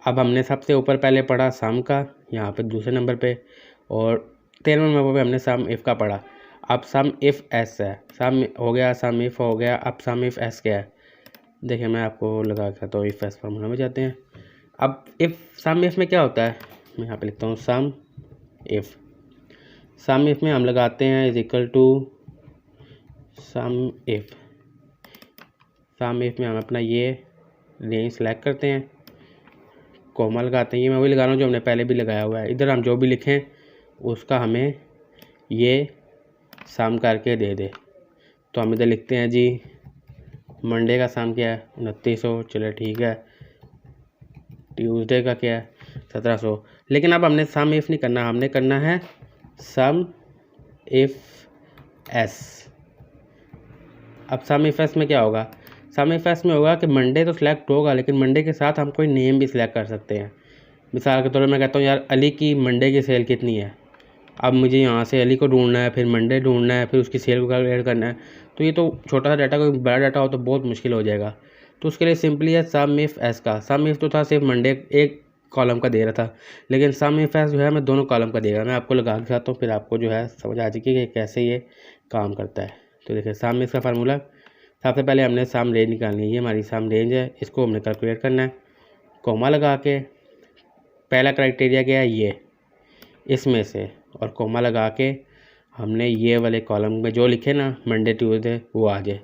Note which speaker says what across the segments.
Speaker 1: अब हमने सबसे ऊपर पहले पढ़ा सम का, यहाँ पे दूसरे नंबर पे, और 13वें नंबर पे हमने सम इफ़ का पढ़ा। अब सम इफ़ एस है, सम हो गया, सम इफ़ हो गया, अब सम इफ़ एस क्या है देखिए मैं आपको लगा के तो इफ़ एस फार्मूला में जाते हैं। अब इफ़ सम इफ़ में क्या होता है, मैं यहाँ पे लिखता हूँ सम इफ़। सम इफ़ में हम लगाते हैं is equal to SUMIF. SUMIF में हम अपना ये रेंज सेलेक्ट करते हैं, कोमा लगाते हैं, ये मैं वही लगा रहा हूँ जो हमने पहले भी लगाया हुआ है। इधर हम जो भी लिखें उसका हमें ये सम करके दे दे। तो हम इधर लिखते हैं जी मंडे का सम क्या है 2900, चलो ठीक है। ट्यूसडे का क्या है 1700। लेकिन अब हमने सम इफ़ नहीं करना, हमने करना है सम इफ़ एस। अब सम इफ़ एस में क्या होगा, सम इफ़ एस में होगा कि मंडे तो सिलेक्ट होगा, लेकिन मंडे के साथ हम कोई नेम भी सिलेक्ट कर सकते हैं। मिसाल के तौर पर मैं कहता हूँ यार अली की मंडे की सेल कितनी है। अब मुझे यहाँ से अली को ढूंढना है, फिर मंडे ढूंढना है, फिर उसकी सेल को कैलकुलेट करना है। तो ये तो छोटा सा डाटा, कोई बड़ा डाटा हो तो बहुत मुश्किल हो जाएगा। तो उसके लिए सिंपली है सम इफ़ एस का। सम इफ़ तो था सिर्फ मंडे एक कॉलम का दे रहा था, लेकिन सम इफ़ एस जो है मैं दोनों कॉलम का देगा। मैं आपको लगा के दिखाता हूँ, फिर आपको जो है समझ आ जाएगी कि कैसे ये काम करता है। तो देखिए सम इफ़ का फार्मूला, सबसे पहले हमने सम रेंज निकालनी है। ये हमारी सम रेंज है, इसको हमने कैलकुलेट करना है। कोमा लगा के पहला क्राइटेरिया क्या है ये, इसमें से, और कोमा लगा के हमने ये वाले कॉलम में जो लिखे ना मंडे ट्यूसडे वो आ जाए।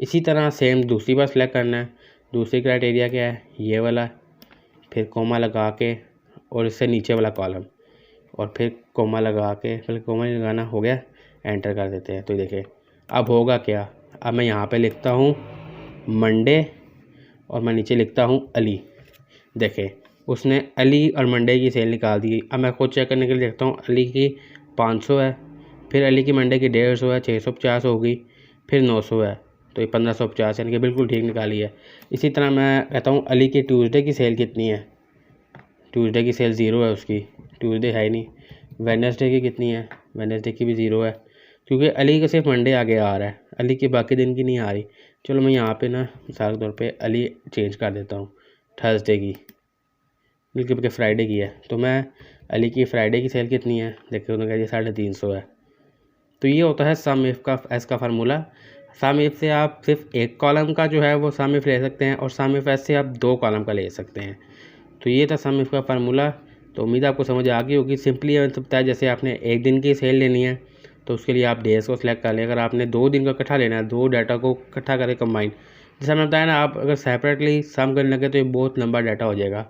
Speaker 1: इसी तरह सेम दूसरी बार सेलेक्ट करना है। दूसरी क्राइटेरिया क्या है ये वाला, फिर कोमा लगा के और इससे नीचे वाला कॉलम, और फिर कोमा लगा के, फिर कोमा लगाना हो गया, एंटर कर देते हैं। तो देखिए अब होगा क्या, अब मैं यहाँ पे लिखता हूँ मंडे और मैं नीचे लिखता हूँ अली। देखें उसने अली और मंडे की सेल निकाल दी। अब मैं खुद चेक करने के लिए देखता हूँ, अली की 500 है, फिर अली की मंडे की 150 है, 650 हो गई, फिर 900 है, तो ये 1550 यानी कि बिल्कुल ठीक निकाली है। इसी तरह मैं कहता हूँ अली की ट्यूसडे की सेल कितनी है, ट्यूसडे की सेल 0 है उसकी, ट्यूसडे है ही नहीं। वेडनेसडे की कितनी है, वेडनेसडे की भी 0 है, क्योंकि अली का सिर्फ मंडे आगे आ रहा है, अली के बाकी दिन की नहीं आ रही। चलो मैं यहाँ पे ना मिसाल के तौर पे अली चेंज कर देता हूँ थर्सडे की, बल्कि फ्राइडे की है। तो मैं अली की फ्राइडे की सेल कितनी है देखिए, उन्होंने कहा जी 350 है। तो ये होता है सम इफ़ का एस का फार्मूला। सम इफ़ से आप सिर्फ एक कॉलम का जो है वो सम इफ़ ले सकते हैं, और सम इफ़ एस से आप 2 कॉलम का ले सकते हैं। तो ये था सम इफ़ का फार्मूला। तो उम्मीद आपको समझ आ गई होगी। सिंपली बताया है, जैसे आपने एक दिन की सेल लेनी है तो उसके लिए आप डेज को सिलेक्ट कर लें। अगर आपने 2 दिन का इकट्ठा लेना है, 2 डाटा को इकट्ठा करें कंबाइन, जैसे मैंने बताया ना, आप अगर सेपरेटली सम करने लगे तो ये बहुत लंबा डाटा हो जाएगा।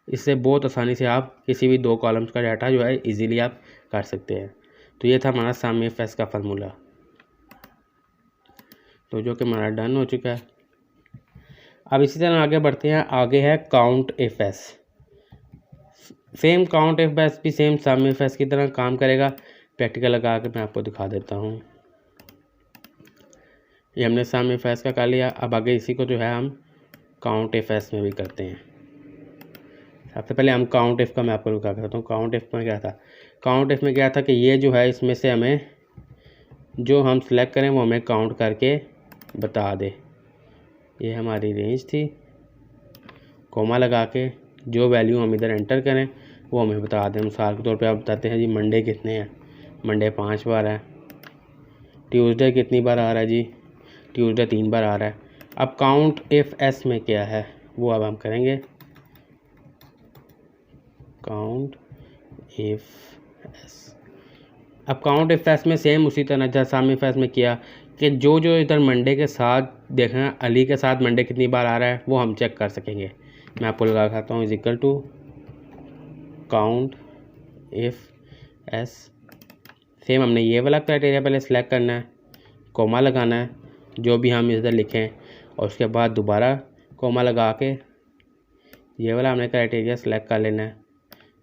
Speaker 1: इससे बहुत आसानी से आप किसी भी 2 कॉलम्स का डाटा जो है इजीली आप कर सकते हैं। तो ये था हमारा सम इफ एस का फार्मूला, तो जो कि हमारा डन हो चुका है। अब इसी तरह आगे बढ़ते हैं। आगे है count if S. Same count if S भी सेम सम इफ एस की तरह काम करेगा। प्रैक्टिकल लगा के मैं आपको दिखा देता हूँ। ये हमने सम इफ एस का कर लिया। अब आगे इसी को जो है हम काउंट इफ एस में भी करते हैं। सबसे पहले हम काउंट इफ़ का मैं आपको दिखा करता हूँ। काउंट इफ़ में क्या था, काउंट इफ़ में क्या था कि ये जो है इसमें से हमें जो हम सेलेक्ट करें वो हमें काउंट करके बता दे। ये हमारी रेंज थी, कोमा लगा के जो वैल्यू हम इधर एंटर करें वो हमें बता दें। मिसाल के तौर पे आप बताते हैं जी मंडे कितने हैं, मंडे 5 बार है। ट्यूसडे कितनी बार आ रहा है जी, ट्यूसडे 3 बार आ रहा है। अब काउंट इफ़ एस में क्या है वो अब हम करेंगे। काउंट इफ एस, अब काउंट इफ एस में सेम उसी तरह जैसा सम इफ एस में किया कि जो जो इधर मंडे के साथ देखना, अली के साथ मंडे कितनी बार आ रहा है वो हम चेक कर सकेंगे। मैं आपको लगा खाता हूँ is equal to COUNTIFS. Same हमने ये वाला क्राइटेरिया पहले सेलेक्ट करना है, कोमा लगाना है जो भी हम इधर लिखें, और उसके बाद दोबारा कोमा लगा के ये वाला हमने क्राइटेरिया सेलेक्ट कर लेना है।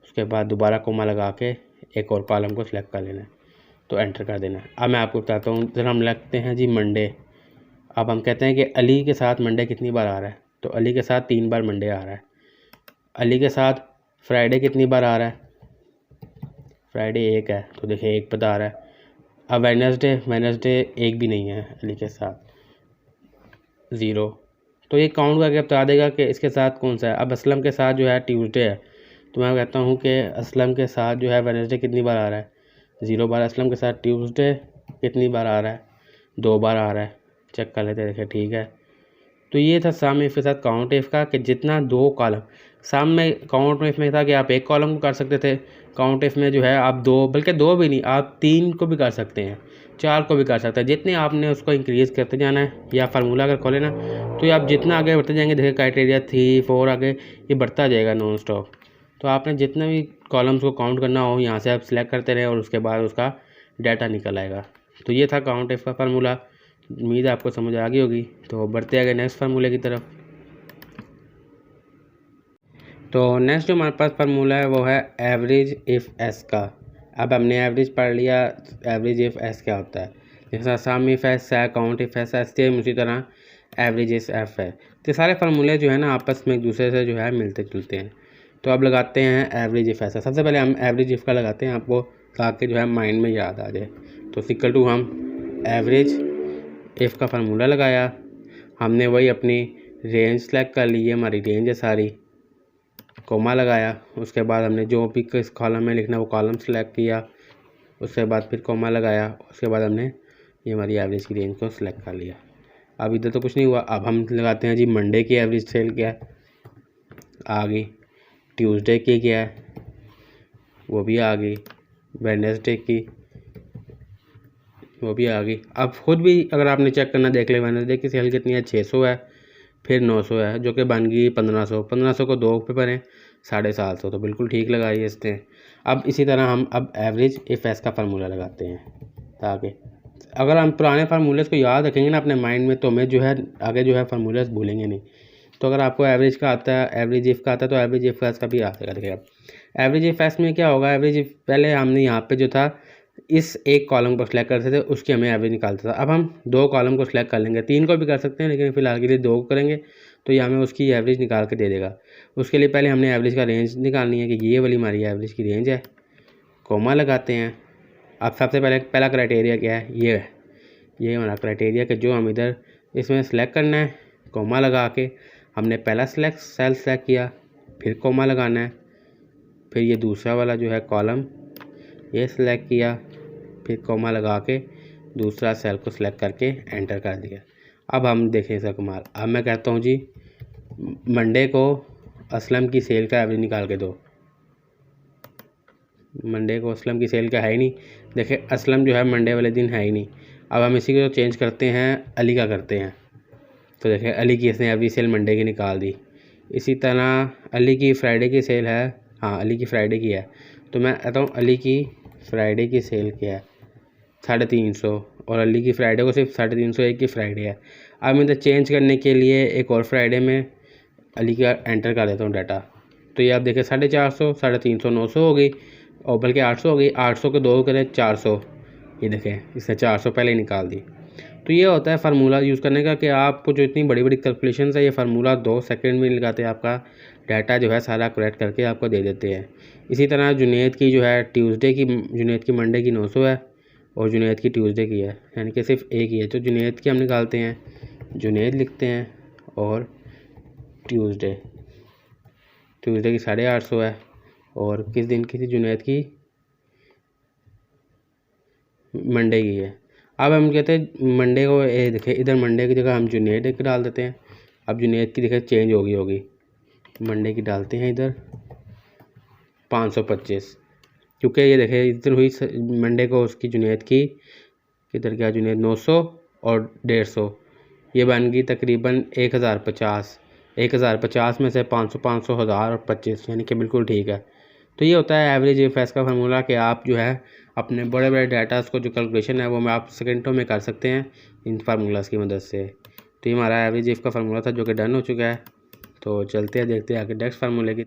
Speaker 1: उसके बाद दोबारा कोमा लगा के एक और कॉलम को सिलेक्ट कर लेना है, तो एंटर कर देना है। अब मैं आपको बताता हूँ, जरा हम लिखते हैं जी मंडे। अब हम कहते हैं कि अली के साथ मंडे कितनी बार आ रहा है, तो अली के साथ 3 बार मंडे आ रहा है। अली के साथ फ्राइडे कितनी बार आ रहा है, फ्राइडे 1 है, तो देखिए 1 बता रहा है। अब वेडनेसडे 1 भी नहीं है अली के साथ, 0, तो ये काउंट करके बता देगा कि इसके साथ कौन सा है। अब असलम के साथ जो है ट्यूसडे है, तो मैं कहता हूँ कि असलम के साथ जो है वेडनेसडे कितनी बार आ रहा है, 0 बार। असलम के साथ ट्यूसडे कितनी बार आ रहा है, 2 बार आ रहा है। चेक कर लेते हैं, देखिए ठीक है। तो ये था सम इफ के साथ काउंट इफ का, कि जितना 2 कॉलम, सम में काउंट इफ में था कि आप 1 कॉलम को कर सकते थे, काउंट इफ में जो है आप 2, बल्कि 2 भी नहीं, आप 3 को भी कर सकते हैं, 4 को भी कर सकते हैं। जितने आपने उसको इंक्रीज़ करते जाना है, या फार्मूला अगर खोले ना, तो ये आप जितना आगे बढ़ते जाएंगे, देखिए क्राइटेरिया 3, 4 आगे ये बढ़ता जाएगा नॉन स्टॉप। तो आपने जितने भी कॉलम्स को काउंट करना हो, यहाँ से आप सिलेक्ट करते रहें और उसके बाद उसका डाटा निकल आएगा। तो ये था काउंट इफ का फार्मूला। उम्मीद है आपको समझ आ गई होगी। तो बढ़ते आगे नेक्स्ट फार्मूले की तरफ। तो नेक्स्ट जो हमारे पास फार्मूला है वो है एवरेज इफ़ एस का। अब हमने एवरेज पढ़ लिया, एवरेज इफ़ एस क्या होता है। जैसा सम इफ एस है, काउंट इफ एस है, सेम उसी तरह एवरेज इफ एफ है। तो सारे फार्मूले जो है ना आपस में एक दूसरे से जो है मिलते जुलते हैं। तो अब लगाते हैं एवरेज इफ एस। सबसे पहले हम एवरेज इफ़ का लगाते हैं, आपको ताकि जो है माइंड में याद आ जाए। तो इक्वल टू हम एवरेज इफ़ का फार्मूला लगाया, हमने वही अपनी रेंज सेलेक्ट कर ली है, हमारी रेंज है सारी, कोमा लगाया। उसके बाद हमने जो भी किस कॉलम में लिखना वो कॉलम सेलेक्ट किया, उसके बाद फिर कोमा लगाया। उसके बाद हमने ये हमारी एवरेज की रेंज को सिलेक्ट कर लिया। अब इधर तो कुछ नहीं हुआ। अब हम लगाते हैं जी मंडे की एवरेज सेल क्या है, आ गई। ट्यूसडे की क्या है, वो भी आ गई। वेडनेसडे की वो भी आ गई। अब खुद भी अगर आपने चेक करना देख ले, वेडनेसडे की सेल कितनी है, 600 है, फिर 900 है, जो कि बन गई 1500। 1500 को 2 पे भरें, 750। तो बिल्कुल ठीक लगाई इसने। अब इसी तरह हम अब एवरेज इफ एस का फार्मूला लगाते हैं, ताकि अगर हम पुराने फार्मूले को याद रखेंगे ना अपने माइंड में, तो हमें जो है आगे जो है फार्मूले भूलेंगे नहीं। तो अगर आपको एवरेज का आता है, एवरेज इफ का आता है, तो एवरेज इफ एस का भी आता है। एवरेज इफ एस में क्या होगा, एवरेज इफ पहले हमने यहाँ पे जो था इस एक कॉलम को सिलेक्ट करते थे, उसकी हमें एवरेज निकालता था। अब हम 2 कॉलम को सिलेक्ट कर लेंगे, 3 को भी कर सकते हैं, लेकिन फिलहाल के लिए 2 करेंगे, तो ये हमें उसकी एवरेज निकाल के दे देगा। उसके लिए पहले हमने एवरेज का रेंज निकालनी है कि ये वाली हमारी एवरेज की रेंज है, कोमा लगाते हैं। अब सबसे पहला क्राइटेरिया क्या है, ये हमारा क्राइटेरिया कि जो हम इधर इसमें सेलेक्ट करना है, कोमा लगा के हमने पहला सेल सेलेक्ट किया, फिर कोमा लगाना है, फिर ये दूसरा वाला जो है कॉलम ये सिलेक्ट किया, फिर कोमा लगा के दूसरा सेल को सिलेक्ट करके एंटर कर दिया। अब हम देखें इसका कमाल। अब मैं कहता हूँ जी मंडे को असलम की सेल का एवरेज निकाल के दो। मंडे को असलम की सेल का है ही नहीं, देखिए असलम जो है मंडे वाले दिन है ही नहीं। अब हम इसी को चेंज करते हैं, अली का करते हैं। तो देखिए अली की इसने एवरेज सेल मंडे की निकाल दी। इसी तरह अली की फ्राइडे की सेल है, हाँ अली की फ्राइडे की है, तो मैं कहता हूँ अली की फ्राइडे की सेल क्या है, 350, और अली की फ्राइडे को सिर्फ 350 एक की फ्राइडे है। अब मैं इधर चेंज करने के लिए एक और फ्राइडे में अली का एंटर कर देता हूँ डाटा। तो ये आप देखें 450, 350, 900 हो गई, और बल्कि 800 हो गई। 800 के 2 करें 400, ये देखें इसने 400 पहले ही निकाल दी। तो ये होता है फार्मूला यूज़ करने का, कि आपको जो इतनी बड़ी बड़ी कैलकुलेशन है, ये फार्मूला 2 सेकंड में लगाते हैं, आपका डाटा जो है सारा करेक्ट करके आपको दे देते हैं। इसी तरह जुनैद की जो है ट्यूसडे की, जुनैद की मंडे की 900 है, और जुनैद की ट्यूसडे की है, यानी कि सिर्फ एक ही है। तो जुनैद की हम निकालते हैं, जुनैद लिखते हैं, और ट्यूसडे की 850 है, और किस दिन की थी जुनैद की, मंडे की है। अब हम कहते हैं मंडे को देखें इधर मंडे की जगह हम जुनैद की डाल देते हैं। अब जुनैद की देखें चेंज होगी, मंडे की डालते हैं इधर 525, क्योंकि ये देखें इधर हुई मंडे को उसकी जुनैद की किधर गया, जुनैद 900 और 150, ये बन गई तकरीबन 1050। 1050 में से 500, 500, 1000 और 25, यानी कि बिल्कुल ठीक है। तो ये होता है एवरेज इफ एस का फार्मूला, कि आप जो है अपने बड़े बड़े डाटास को जो कैलकुलेशन है वो मैं आप सेकंडों में कर सकते हैं इन फार्मूलास की मदद से। तो ये हमारा एवरेज इफ का फार्मूला था, जो कि डन हो चुका है। तो चलते हैं देखते हैं आगे नेक्स्ट फार्मूले की।